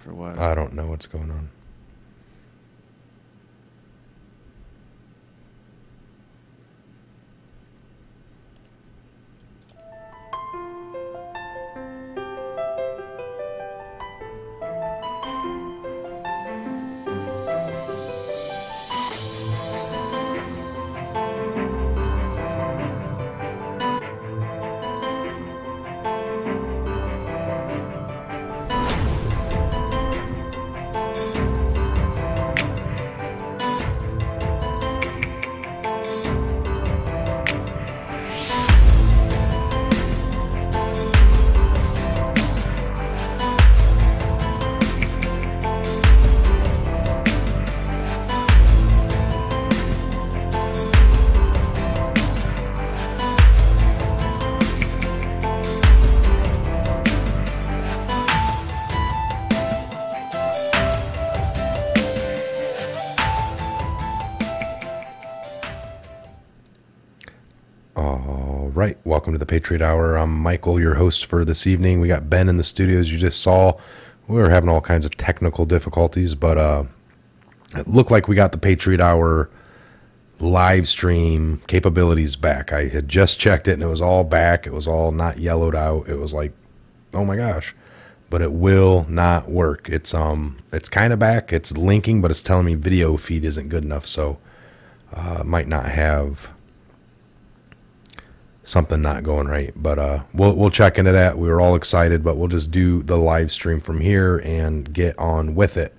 or what? I don't know what's going on. All right, welcome to the Patriot Hour. I'm Michael, your host for this evening. We got Ben in the studio, as you just saw. We were having all kinds of technical difficulties, but it looked like we got the Patriot Hour live stream capabilities back. I had just checked it, and it was all back. It was all not yellowed out. It was like, oh my gosh. But it will not work. It's kind of back. It's linking, but it's telling me video feed isn't good enough, so might not have something not going right, but we'll check into that. We were all excited, but we'll just do the live stream from here and get on with it.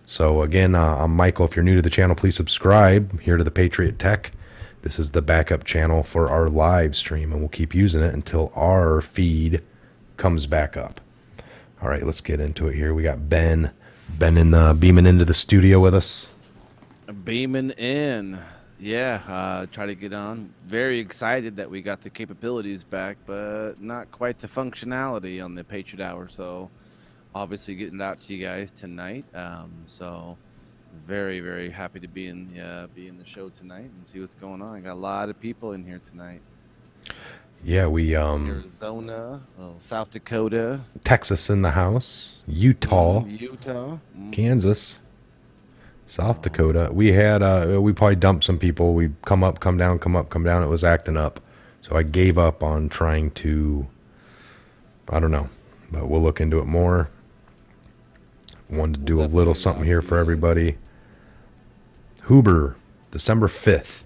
So again, I'm Michael. If you're new to the channel, please subscribe here to the Patriot Tech. This is the backup channel for our live stream, and we'll keep using it until our feed comes back up. All right, let's get into it here. We got Ben beaming into the studio with us. Beaming in. Yeah, try to get on. Very excited that we got the capabilities back, but not quite the functionality on the Patriot Hour. So obviously getting it out to you guys tonight. So very, very happy to be in the show tonight and see what's going on. I got a lot of people in here tonight. Yeah, we Arizona, South Dakota, Texas in the house, Utah, Kansas, South Dakota. We had we probably dumped some people. We come up, come down, come up, come down. It was acting up, so I gave up on trying to. I don't know, but we'll look into it more. Wanted to do a little something here for everybody. Huber, December 5th.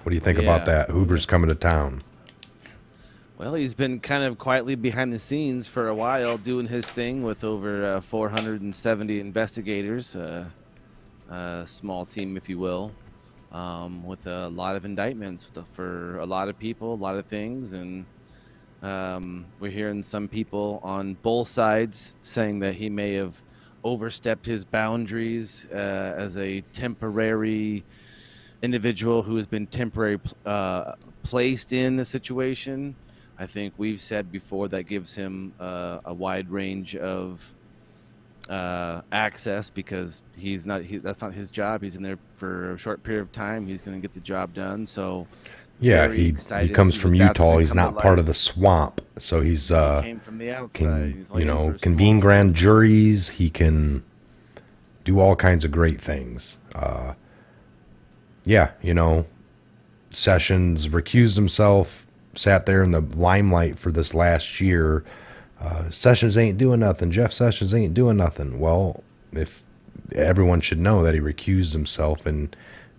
What do you think about that? Huber's coming to town. Well, he's been kind of quietly behind the scenes for a while, doing his thing with over 470 investigators, a small team, if you will, with a lot of indictments for a lot of people, a lot of things. And we're hearing some people on both sides saying that he may have overstepped his boundaries as a temporary individual who has been temporarily placed in the situation. I think we've said before that gives him a wide range of access because that's not his job. He's in there for a short period of time. He's going to get the job done. So yeah, he comes from Utah. He's not part of the swamp, so he came from the outside. Can convene grand juries. He can do all kinds of great things. Yeah, Sessions recused himself, sat there in the limelight for this last year. Sessions ain't doing nothing. Jeff Sessions ain't doing nothing. Well, if everyone should know that he recused himself, and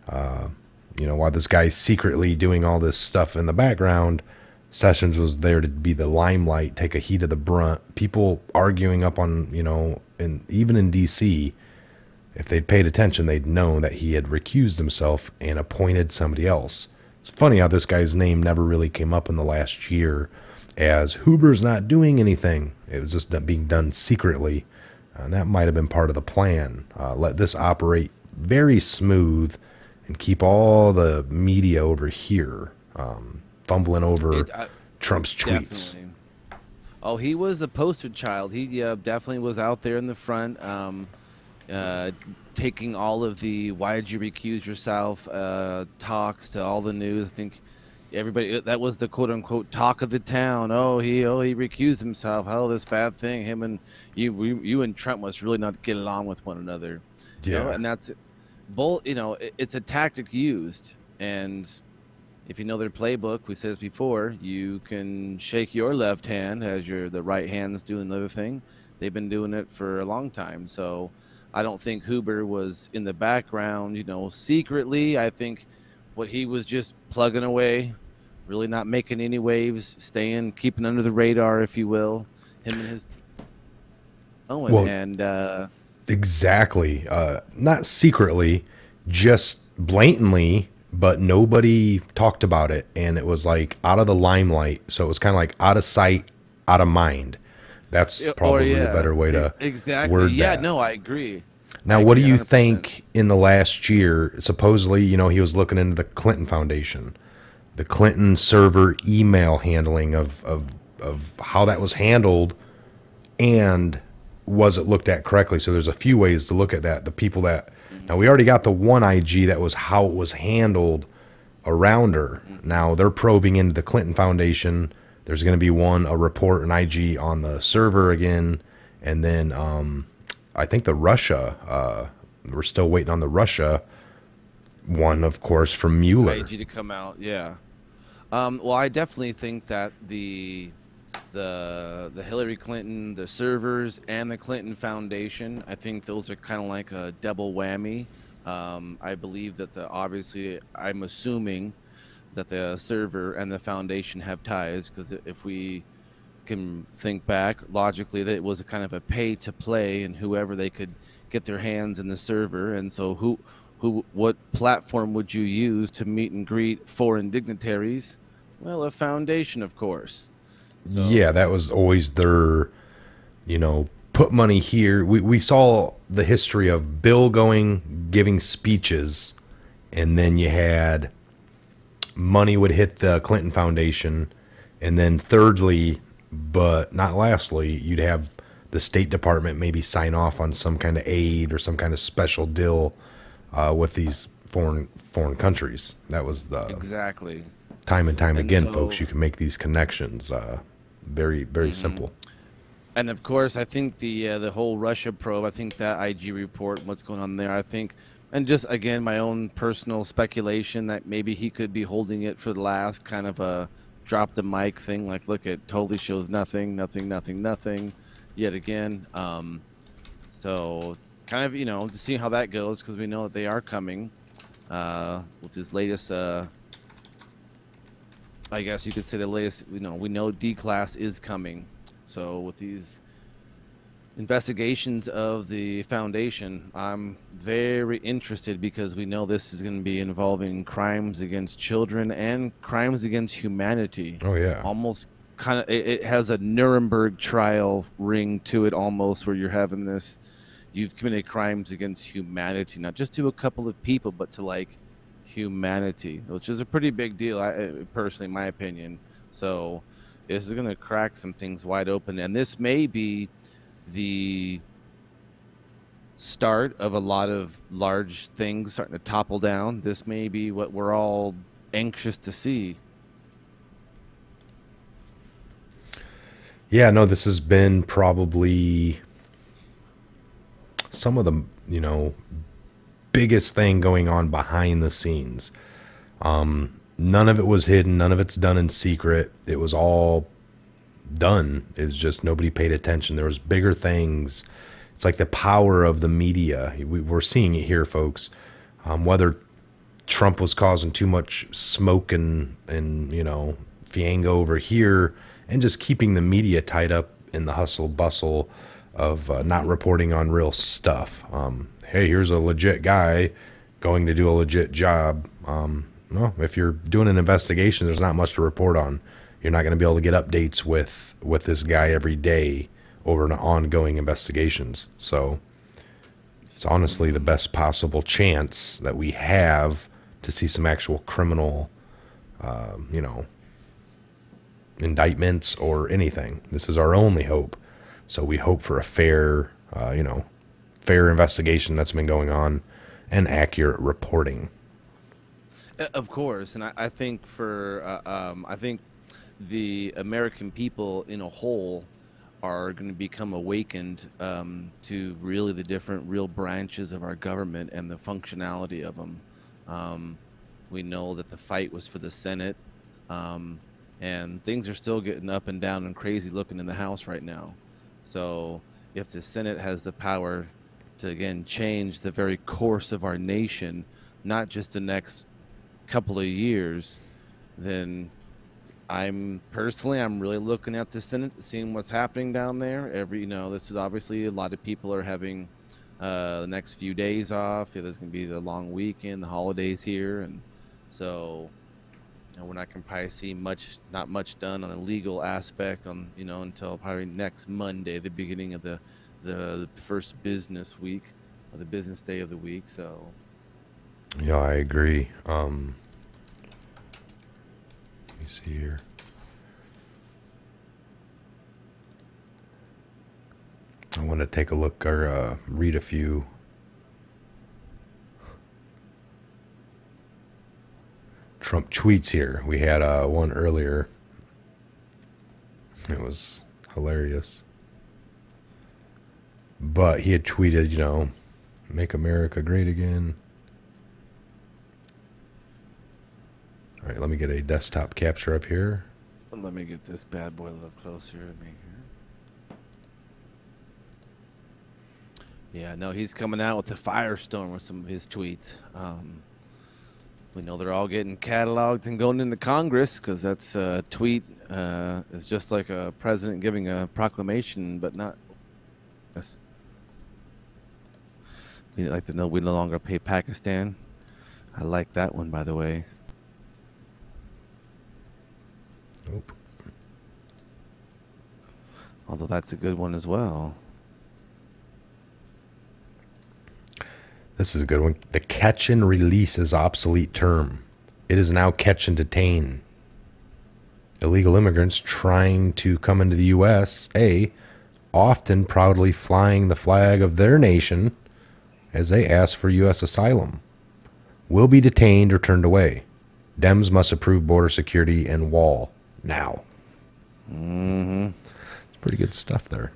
while this guy's secretly doing all this stuff in the background, Sessions was there to be the limelight, take a heat of the brunt. People arguing up on, and even in D.C., if they'd paid attention, they'd know that he had recused himself and appointed somebody else. It's funny how this guy's name never really came up in the last year, as Huber's not doing anything. It was just being done secretly, and that might have been part of the plan. Let this operate very smooth and keep all the media over here, fumbling over Trump's tweets. Definitely. Oh, he was a poster child. He definitely was out there in the front. Taking all of the "why did you recuse yourself" talks to all the news. I think everybody, that was the quote unquote talk of the town. Oh, he recused himself. Oh, this bad thing. Him and you and Trump must really not get along with one another. Yeah. And that's bull. It's a tactic used, and if you know their playbook, we said this before, you can shake your left hand as the right hand's doing the other thing. They've been doing it for a long time. So I don't think Huber was in the background, secretly. I think what he was just plugging away, really not making any waves, keeping under the radar, if you will. Him and his team. Oh, Well, and exactly. Not secretly, just blatantly, but nobody talked about it. And it was like out of the limelight. So it was kind of like out of sight, out of mind. That's or probably a yeah, better way to exactly. word Yeah, that. no, I agree. I Now, what do agree you 100%. think in the last year? Supposedly, he was looking into the Clinton Foundation, the Clinton server email handling of how that was handled, and was it looked at correctly? So there's a few ways to look at that. The people that now Hmm. we already got the one IG that was how it was handled around her. Hmm. Now they're probing into the Clinton Foundation. There's going to be a report, an IG on the server again, and then I think the Russia. We're still waiting on the Russia one, of course, from Mueller. IG to come out. Yeah. Well, I definitely think that the Hillary Clinton, the servers, and the Clinton Foundation, I think those are kind of like a double whammy. I believe that obviously, I'm assuming that the server and the foundation have ties, because if we can think back logically, that it was a kind of a pay to play, and whoever they could get their hands in the server. And so what platform would you use to meet and greet foreign dignitaries? Well, a foundation, of course. Yeah, So that was always their, put money here. We saw the history of Bill going, giving speeches, and then you had money would hit the Clinton Foundation. And then thirdly, but not lastly, you'd have the State Department maybe sign off on some kind of aid or some kind of special deal with these foreign countries. That was the exactly. time and time And again, folks. so You can make these connections. Very, very mhm. simple. And of course, I think the whole Russia probe, I think that IG report, what's going on there, I think, and just again my own personal speculation that maybe he could be holding it for the last, kind of a drop the mic thing. Like, look, it totally shows nothing, nothing, nothing, nothing, yet again. So it's kind of, to see how that goes, because we know that they are coming with his latest. I guess you could say the latest. We know D class is coming. So with these investigations of the foundation, I'm very interested, because we know this is going to be involving crimes against children and crimes against humanity. Oh yeah. Almost kind of, it has a Nuremberg trial ring to it, almost, where you're having this. You've committed crimes against humanity, not just to a couple of people, but to like humanity, which is a pretty big deal, personally, in my opinion. So this is going to crack some things wide open, and this may be the start of a lot of large things starting to topple down. This may be what we're all anxious to see. Yeah, no, this has been probably some of the, biggest thing going on behind the scenes. None of it was hidden, none of it's done in secret. It was all done. It's just nobody paid attention. There was bigger things. It's like the power of the media. We're seeing it here, folks. Whether Trump was causing too much smoke and fiango over here, and just keeping the media tied up in the hustle bustle of not Hmm. reporting on real stuff. Hey, here's a legit guy going to do a legit job. Well, if you're doing an investigation, there's not much to report on. You're not going to be able to get updates with this guy every day over an ongoing investigations. So it's honestly the Hmm. best possible chance that we have to see some actual criminal, you know, indictments or anything. This is our only hope. So we hope for a fair, fair investigation that's been going on and accurate reporting. Of course, and I think I think the American people in a whole are going to become awakened to really the different real branches of our government and the functionality of them. Um, we know that the fight was for the Senate, um, and things are still getting up and down and crazy looking in the House right now. So if the Senate has the power to again change the very course of our nation, not just the next couple of years, then I'm really looking at the Senate, seeing what's happening down there. This is obviously a lot of people are having the next few days off. Yeah, there's going to be the long weekend, the holidays here, and so we're not going to probably see not much done on the legal aspect until probably next Monday, the beginning of the first business week, or the business day of the week. So Yeah, I agree. Let me see here. I want to take a look or read a few Trump tweets here. We had one earlier. It was hilarious. But he had tweeted, make America great again. All right, let me get a desktop capture up here. let me get this bad boy a little closer to me here. Yeah, no, he's coming out with the firestorm with some of his tweets. We know they're all getting cataloged and going into Congress because that's a tweet is just like a president giving a proclamation, but not. Yes. We'd like to know we no longer pay Pakistan. I like that one, by the way. Nope. Although that's a good one as well. This is a good one. The catch and release is obsolete term. It is now catch and detain. Illegal immigrants trying to come into the USA, often proudly flying the flag of their nation as they ask for U.S. asylum, will be detained or turned away. Dems must approve border security and wall now. Mm-hmm. It's pretty good stuff there.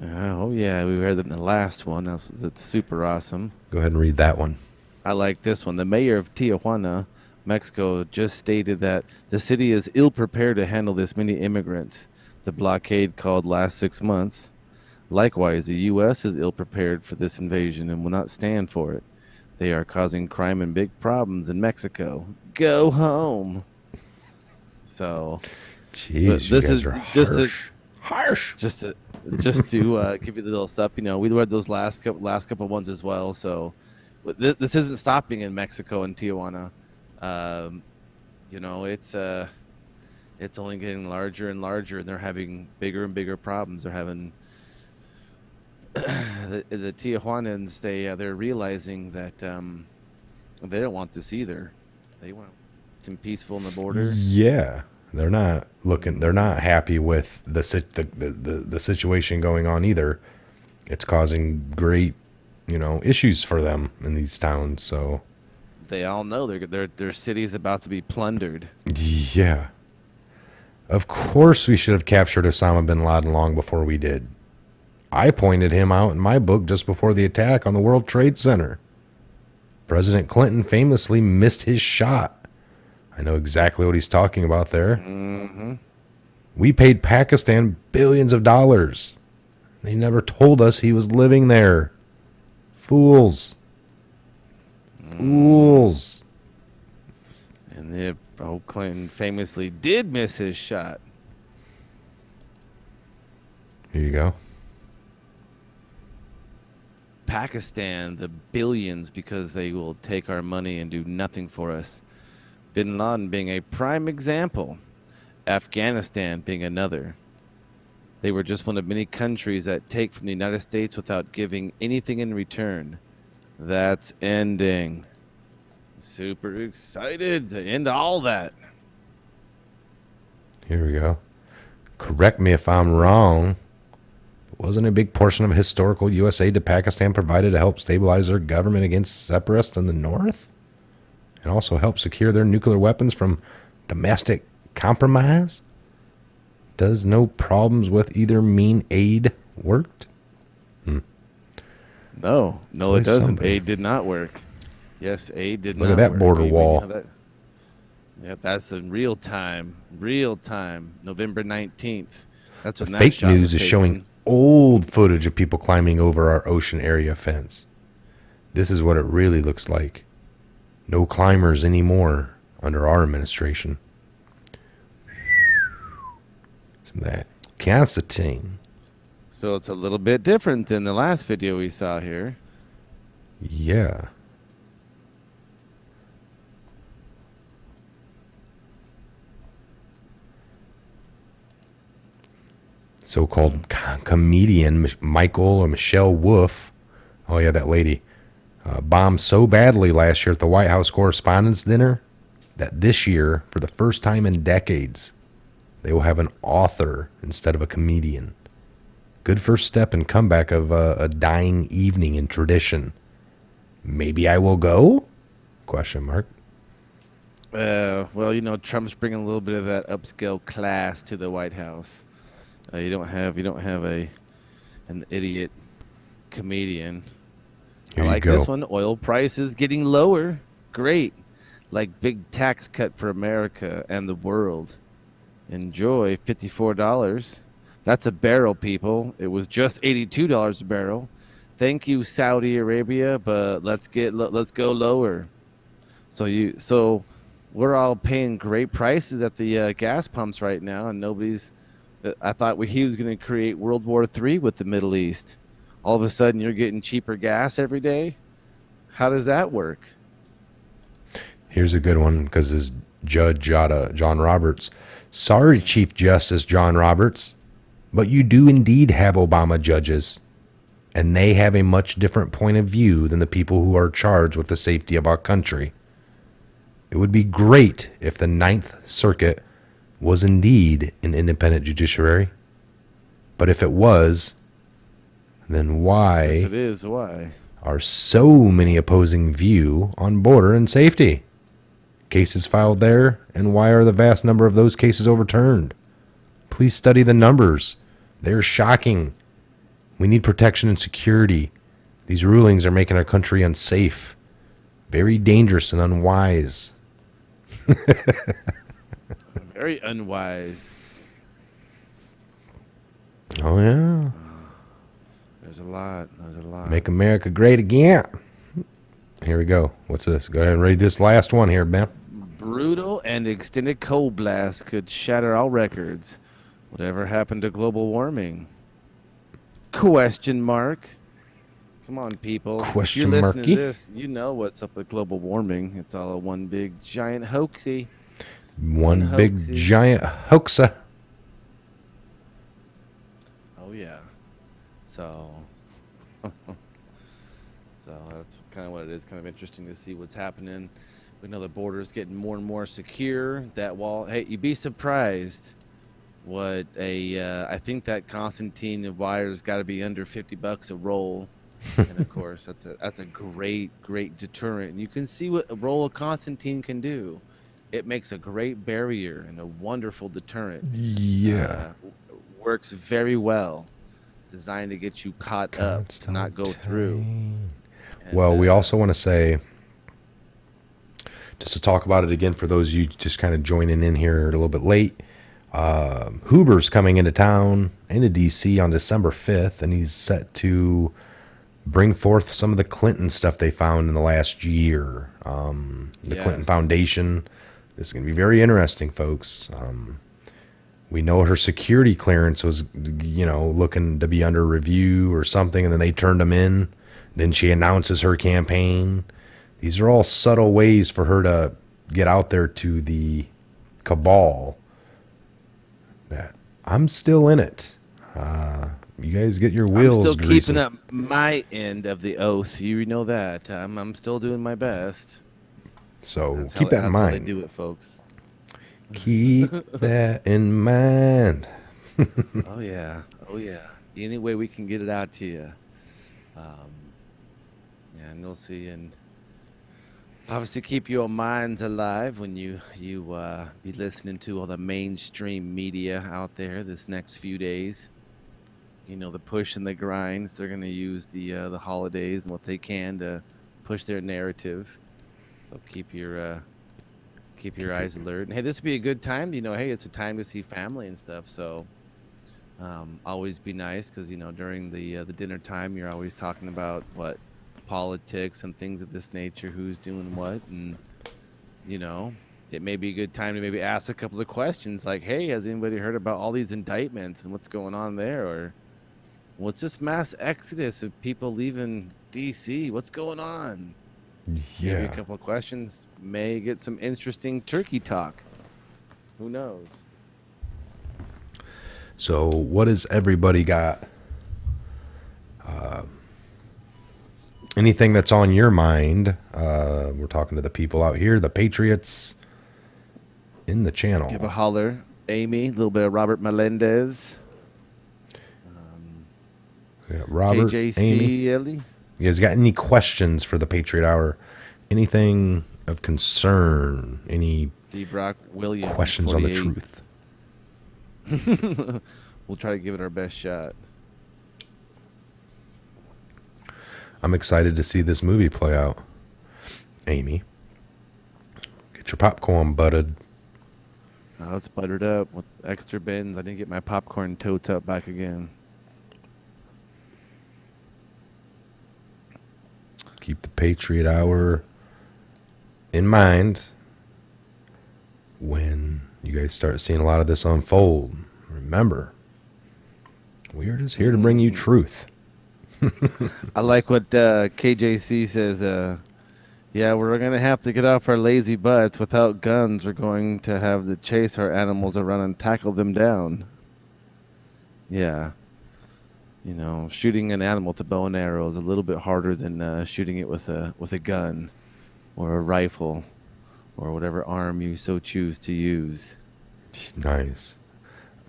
Oh, yeah, we read that in the last one. That's super awesome. Go ahead and read that one. I like this one. The mayor of Tijuana, Mexico, just stated that the city is ill-prepared to handle this many immigrants. The blockade called last 6 months. Likewise, the U.S. is ill-prepared for this invasion and will not stand for it. They are causing crime and big problems in Mexico. Go home. So, Jeez, you guys are harsh. Just to give you the little stuff. We read those last couple ones as well. So this isn't stopping in Mexico and Tijuana. It's only getting larger and larger, and they're having bigger and bigger problems. They're having the Tijuanans. They're realizing that they don't want this either. They want some peaceful on the border. Yeah. They're not happy with the situation going on either. It's causing great, issues for them in these towns. So they all know their city's about to be plundered. Yeah. Of course we should have captured Osama bin Laden long before we did. I pointed him out in my book just before the attack on the World Trade Center. President Clinton famously missed his shot. I know exactly what he's talking about there. Mm-hmm. We paid Pakistan billions of dollars. They never told us he was living there. Fools. Fools. And Clinton famously did miss his shot. Here you go. Pakistan, the billions, because they will take our money and do nothing for us. Bin Laden being a prime example. Afghanistan being another. They were just one of many countries that take from the United States without giving anything in return. That's ending. Super excited to end all that. Here we go. Correct me if I'm wrong. But wasn't a big portion of historical U.S. aid to Pakistan provided to help stabilize their government against separatists in the north? and also help secure their nuclear weapons from domestic compromise? Does no problems with either mean aid worked? No, no, it Always doesn't. somebody. Aid did not work. Yes, aid did Look at not that work. border You wall. know that? Yeah, that's in real time. Real time. November 19th. That's The when that fake shot news was is showing taken. old footage of people climbing over our ocean area fence. This is what it really looks like. No climbers anymore under our administration. Some of that Constantine. So it's a little bit different than the last video we saw here. Yeah. So-called comedian Michael or Michelle Wolf. Oh yeah, that lady. Bombed so badly last year at the White House Correspondents' Dinner that this year, for the first time in decades, they will have an author instead of a comedian. Good first step and comeback of a dying evening in tradition. Maybe I will go? Question mark. Well, you know, Trump's bringing a little bit of that upscale class to the White House. You don't have an idiot comedian. Here I you like go. this one. Oil prices getting lower. Great. Like big tax cut for America and the world. Enjoy. $54. That's a barrel, people. It was just $82 a barrel. Thank you, Saudi Arabia, but let's go lower. So we're all paying great prices at the gas pumps right now, and nobody's. I thought he was going to create World War III with the Middle East. All of a sudden, you're getting cheaper gas every day. How does that work? Here's a good one because this Judge John Roberts. Sorry, Chief Justice John Roberts, but you do indeed have Obama judges, and they have a much different point of view than the people who are charged with the safety of our country. It would be great if the Ninth Circuit was indeed an independent judiciary, but if it was, then why If it is, why? are so many opposing view on border and safety? Cases filed there, and why are the vast number of those cases overturned? Please study the numbers. They're shocking. We need protection and security. These rulings are making our country unsafe, very dangerous and unwise. Very unwise. Oh, yeah. There's a lot. There's a lot. Make America great again. Here we go. What's this? Go ahead and read this last one here, Ben. Brutal and extended cold blast could shatter all records. Whatever happened to global warming? Question mark. Come on, people. If Question you're listening marky. to this, you know what's up with global warming. It's all one big giant hoaxy. One big hoaxy. giant hoaxa. Oh yeah. So that's kind of what it is. Kind of interesting to see what's happening. We know the border is getting more and more secure. That wall. Hey, you'd be surprised what I think that Constantine wire's got to be under $50 a roll. And of course, that's a great deterrent. And you can see what a roll of Constantine can do. It makes a great barrier and a wonderful deterrent. Yeah. Works very well. Designed to get you caught up, to not go through. And, well, we also want to say, just to talk about it again for those of you just kind of joining in here a little bit late, Huber's coming into town, into D.C. on December 5th, and he's set to bring forth some of the Clinton stuff they found in the last year. The Clinton Foundation. This is going to be very interesting, folks. We know her security clearance was, looking to be under review or something, and then they turned them in. Then she announces her campaign. These are all subtle ways for her to get out there to the cabal that I'm still in it. You guys get your wheels I'm still greasing. keeping up my end of the oath. You know that. I'm still doing my best. So keep that in That's how they mind. do it, folks. Keep that in mind. Oh yeah. Any way we can get it out to you. Yeah, and you'll see. And Obviously, keep your minds alive when you be listening to all the mainstream media out there this next few days. You know, the push and the grinds. They're going to use the holidays and what they can to push their narrative. So keep your Keep it. eyes alert. And hey, this would be a good time. You know, hey, it's a time to see family and stuff. So always be nice because during the dinner time, you're always talking about what politics and things of this nature, who's doing what, and you know, it may be a good time to maybe ask a couple of questions like, hey, has anybody heard about all these indictments and what's going on there? Or what's this mass exodus of people leaving DC? What's going on? Maybe a Yeah. couple of questions may get some interesting turkey talk. Who knows? So, what has everybody got? Anything that's on your mind? We're talking to the people out here, the Patriots in the Give a channel. holler. Amy, a little bit of Robert Melendez. Um, We got Robert, Amy. KJC, Ellie. You guys got any questions for the Patriot Hour? Anything of concern? Any D. Brock Williams, questions on the 48. truth? We'll try to give it our best shot. I'm excited to see this movie play out. Amy, get your popcorn buttered. Oh, it's buttered up with extra bins. I didn't get my popcorn totes up back again. Keep the Patriot Hour in mind when you guys start seeing a lot of this unfold. Remember, we are just here to bring you truth. I like what KJC says. Yeah, we're going to have to get off our lazy butts. Without guns, we're going to have to chase our animals around and tackle them down. Yeah. You know, shooting an animal with a bow and arrow is a little bit harder than shooting it with a gun or a rifle or whatever arm you so choose to use. Nice.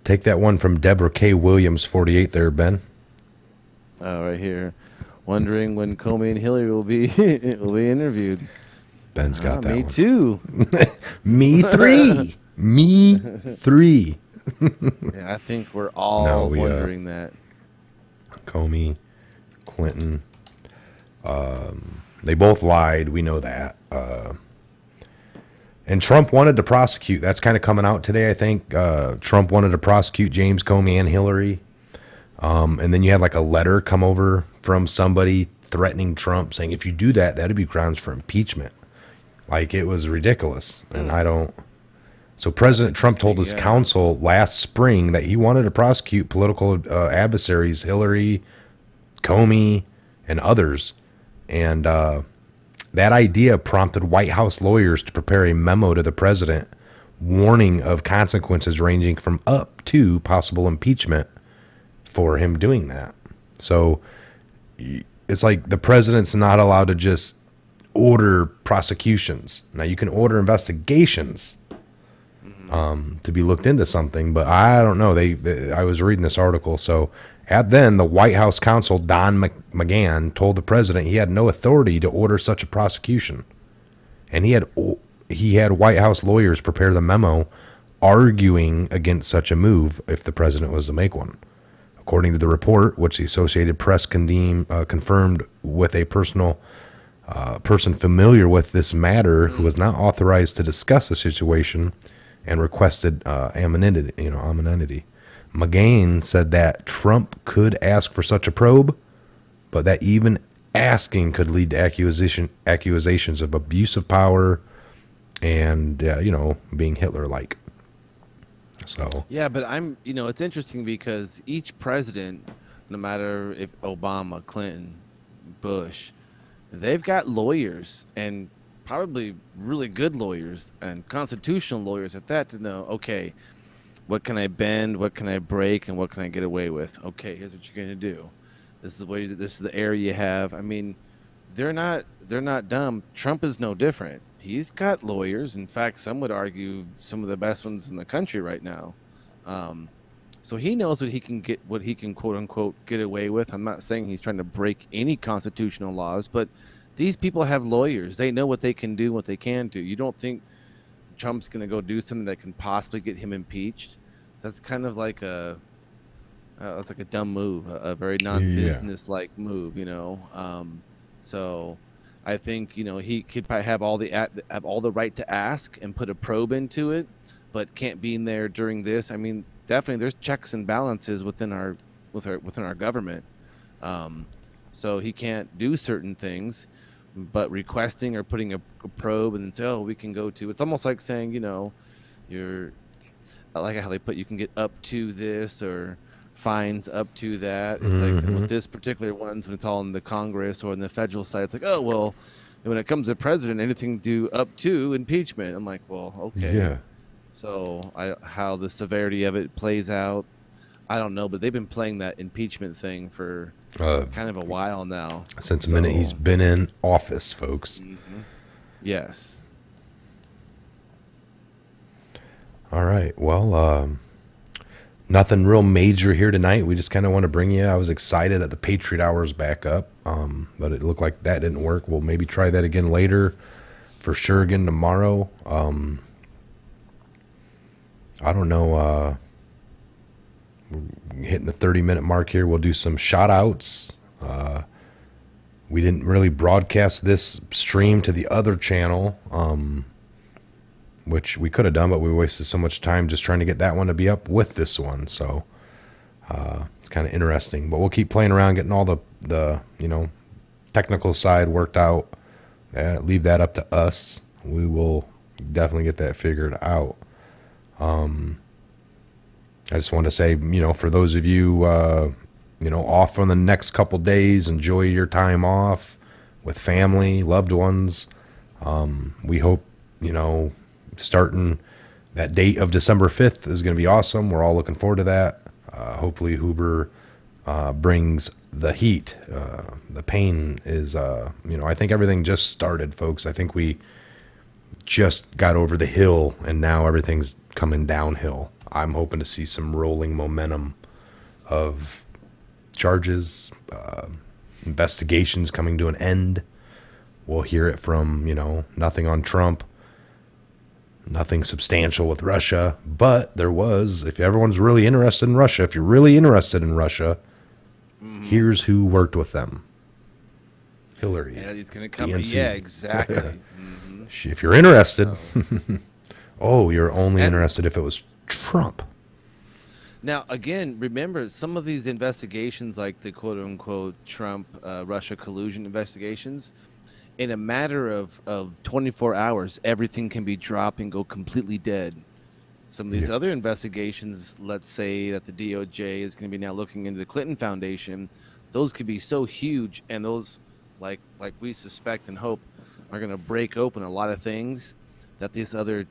Take that one from Deborah K. Williams, 48 there, Ben. Right here, wondering when Comey and Hillary will be will be interviewed. Ben's got that Me one. too. Me three. Me three. Yeah, I think we're all No, wondering that. Comey, Clinton. They both lied. We know that. And Trump wanted to prosecute. That's kind of coming out today, I think. Trump wanted to prosecute James Comey and Hillary. And then you had like a letter come over from somebody threatening Trump saying, if you do that, that'd be grounds for impeachment. Like, it was ridiculous. And I don't. So President Trump told his counsel last spring that he wanted to prosecute political adversaries, Hillary, Comey, and others. And that idea prompted White House lawyers to prepare a memo to the president warning of consequences ranging from up to possible impeachment for him doing that. So it's like the president's not allowed to just order prosecutions. Now, you can order investigations to be looked into something, but I don't know. I was reading this article. So the White House counsel, Don McGahn, told the president he had no authority to order such a prosecution. And he had White House lawyers prepare the memo arguing against such a move if the president was to make one. According to the report, which the Associated Press confirmed with a person familiar with this matter who was not authorized to discuss the situation and requested anonymity. McGahn said that Trump could ask for such a probe, but that even asking could lead to accusations of abuse of power and being Hitler-like. So Yeah, but it's interesting because each president, no matter if Obama, Clinton, Bush, they've got lawyers and probably really good lawyers and constitutional lawyers at that to know, okay, what can I bend, what can I break, and what can I get away with? Okay, here's what you're going to do. This is the area you have. I mean, they're not dumb. Trump is no different. He's got lawyers. In fact, some would argue some of the best ones in the country right now. So he knows what he can quote unquote get away with. I'm not saying he's trying to break any constitutional laws, but these people have lawyers. They know what they can do, what they can do. You don't think Trump's going to go do something that can possibly get him impeached? That's kind of like that's like a dumb move, a very Yeah. non-business like move, So I think he could probably have have all the right to ask and put a probe into it, but can't be in there during this. I mean, definitely there's checks and balances within our government. Um, so he can't do certain things, but requesting or putting a probe and then say, oh, we can go to. It's almost like saying, you're I like how they put you can get up to this or fines up to that. It's like Hmm. with this particular ones when it's all in the Congress or in the federal side, it's like, oh well, when it comes to president, anything do up to impeachment. I'm like, well, okay. Yeah. So how the severity of it plays out, I don't know, but they've been playing that impeachment thing for Uh, kind of a while now. since the minute he's So been in office, folks. yes. All right. Well, nothing real major here tonight. We just kind of want to bring you. I was excited that the Patriot Hour is back up, but it looked like that didn't work. We'll maybe try that again later, for sure. Again tomorrow. I don't know. Hitting the 30-minute mark here. We'll do some shout outs. We didn't really broadcast this stream to the other channel, which we could have done, but we wasted so much time just trying to get that one to be up with this one. So it's kind of interesting. But we'll keep playing around, getting all the technical side worked out. Leave that up to us. We will definitely get that figured out. I just want to say, for those of you, off on the next couple days, enjoy your time off with family, loved ones. We hope, starting that date of December 5th is going to be awesome. We're all looking forward to that. Hopefully Huber brings the heat. The pain is, I think everything just started, folks. I think we just got over the hill and now everything's coming downhill. I'm hoping to see some rolling momentum of charges, investigations coming to an end. We'll hear it from, nothing on Trump, nothing substantial with Russia. But there was, if everyone's really interested in Russia, if you're really interested in Russia, here's who worked with them. Hillary. Yeah, it's gonna come. DNC. Yeah, exactly. If you're interested, So, oh, you're only and interested if it was Trump. now, again, remember some of these investigations, like the quote unquote Trump Russia collusion investigations, in a matter of 24 hours, everything can be dropped and go completely dead. Some of these Yeah. other investigations, let's say that the DOJ is going to be now looking into the Clinton Foundation, those could be so huge, and those, like we suspect and hope, are going to break open a lot of things that this other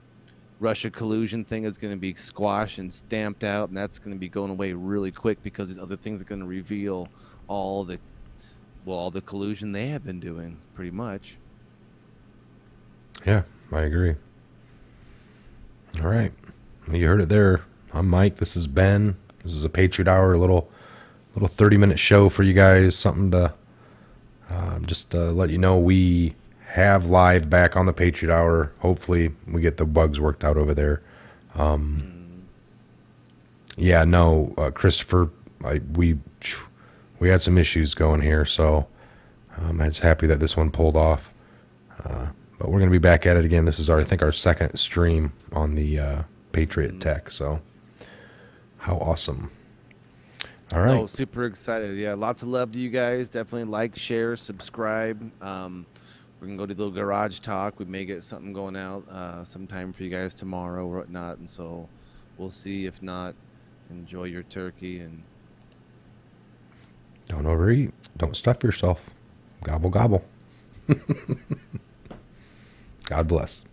Russia collusion thing is going to be squashed and stamped out, and that's going to be going away really quick because these other things are going to reveal all the all the collusion they have been doing, pretty much. Yeah, I agree. All right. Well, you heard it there. I'm Mike. This is Ben. This is a Patriot Hour, a little 30-minute show for you guys. Something to just let you know we have live back on the Patriot Hour. Hopefully we get the bugs worked out over there. Yeah, no, Christopher, we had some issues going here, so I'm just happy that this one pulled off. But we're going to be back at it again. This is I think our second stream on the Patriot Tech. So how awesome. All right. Oh, super excited. Yeah, lots of love to you guys. Definitely like, share, subscribe. We're going to go to the little garage talk. We may get something going out sometime for you guys tomorrow or whatnot. And so we'll see. If not, enjoy your turkey. And Don't overeat. Don't stuff yourself. Gobble, gobble. God bless.